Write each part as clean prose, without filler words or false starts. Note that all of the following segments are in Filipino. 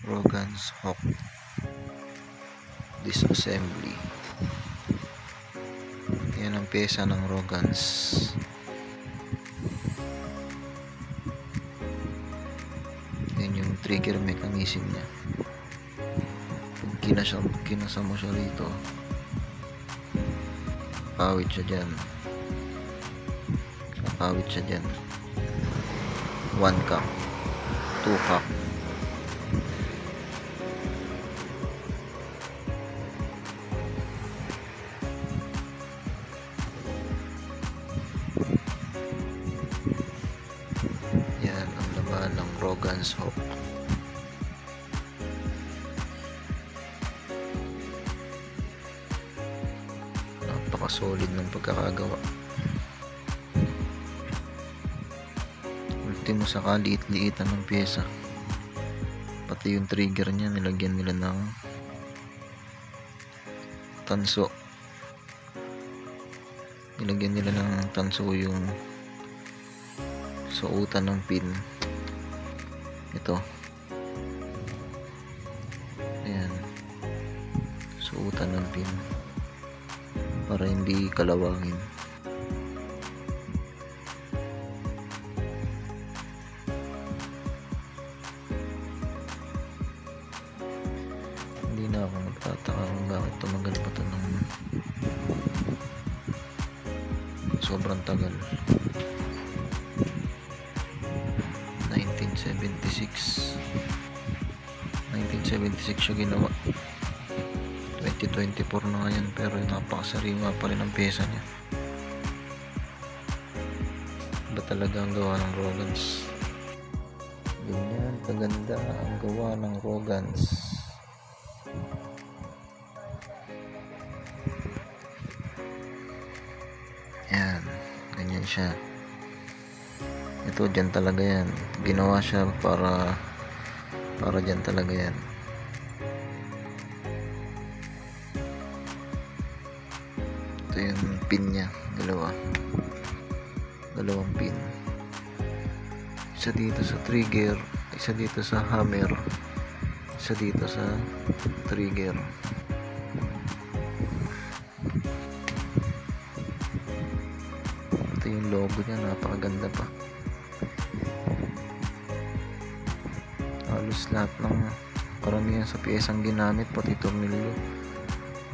Rogan's Hawk disassembly. Yan ang pyesa ng Rogan's. Yan yung trigger mechanism niya. Pag kinasa mo siya rito, kakawit siya dyan. 1 cup, 2 cup. Yan ang laman ng Rogan's Hawk. Napaka-solid ng pagkakagawa. Ultimo sa kaliit-liitan ng pyesa. Pati yung trigger niya nilagyan nila ng tanso. Nilagyan nila ng tanso yung suotan ng pin. Ito. Ayan. Suotan ng pin para hindi kalawangin. Hindi na ako nagtataka kung bakit tumagal pa ito ng sobrang tagal. 1976 siya ginawa. 2024 na ngayon, pero napakasariwa pa rin ang pyesa niya. Ba talaga ang gawa ng Rogan's? Ganyan kaganda ang gawa ng Rogan's. Yan, ganyan siya. Ito, dyan talaga yan. Ginawa siya para dyan talaga yan. Ito yung pin niya, dalawang pin. Isa dito sa trigger, isa dito sa hammer, isa dito sa trigger. Ito yung logo niya, napakaganda pa. Halos lahat ng karamihan sa piyesang ginamit, pati tornilyo,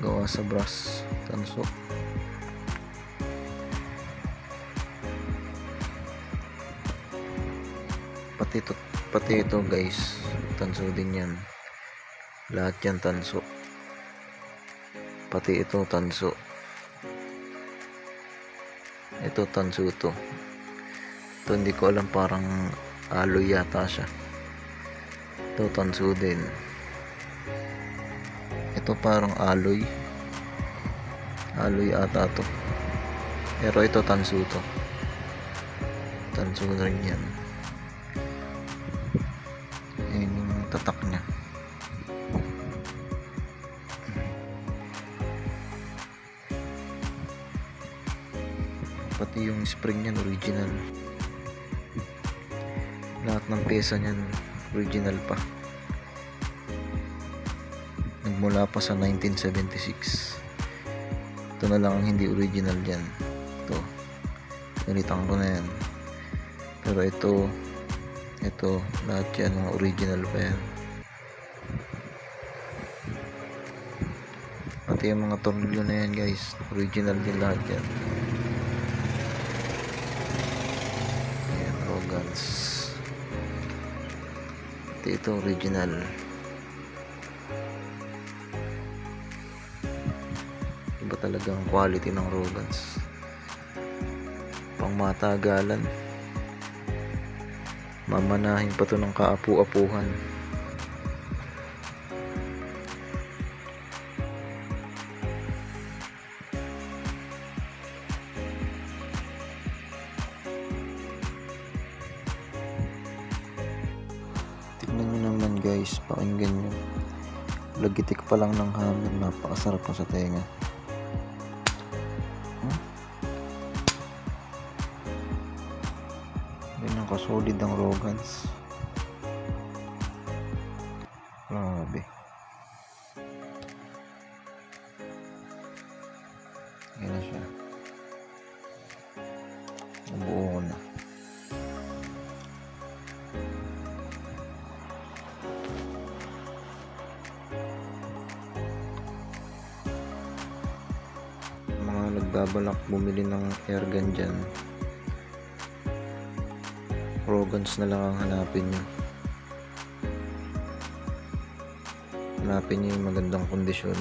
gawa sa brass tanso. Pati ito guys, tanso din yan. Lahat yan tanso. Pati ito tanso. Ito tanso ito. Ito hindi ko alam, parang alloy yata siya. Ito tanso din. Ito parang alloy ata to, pero ito tanso to. Tanso rin yan. Yan yung tatak nya. Pati yung spring niyan original. Lahat ng pyesa niyan original pa. Nagmula pa sa 1976. Ito na lang ang hindi original dyan. Ito, ganitang ko na yan. Pero ito lahat yan mga original pa yan. Pati yung mga tornilyo na yan guys, original din lahat yan. Ayan, Rogan's. Ito original. Iba talaga ang quality ng Rogan's. Pang matagalan. Mamanahin pa to ng kaapu-apuhan. Tignan nyo naman guys, pakinggan nyo. Lagitik pa lang ng hammer, napakasarap na sa tenga. Yan ang kasolid ng Rogan's. Grabe. Yan na siya. Nabuo ko na. Mga nagbabalak bumili ng airgun dyan, Rogans na lang ang hanapin nyo. Hanapin nyo yung magandang kondisyon,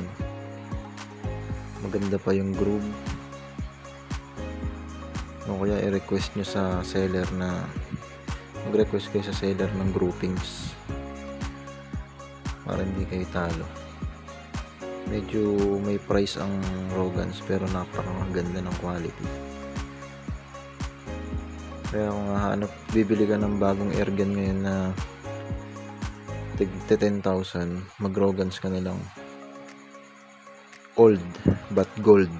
maganda pa yung groove, o kaya i-request nyo sa seller na mag-request kayo sa seller ng groupings para hindi kayo talo. Medyo may price ang Rogans pero napakaganda ng quality. Kaya kung hahanap, bibili ka ng bagong airgun ngayon na tig 10,000, mag Rogans ka na lang. Old but gold.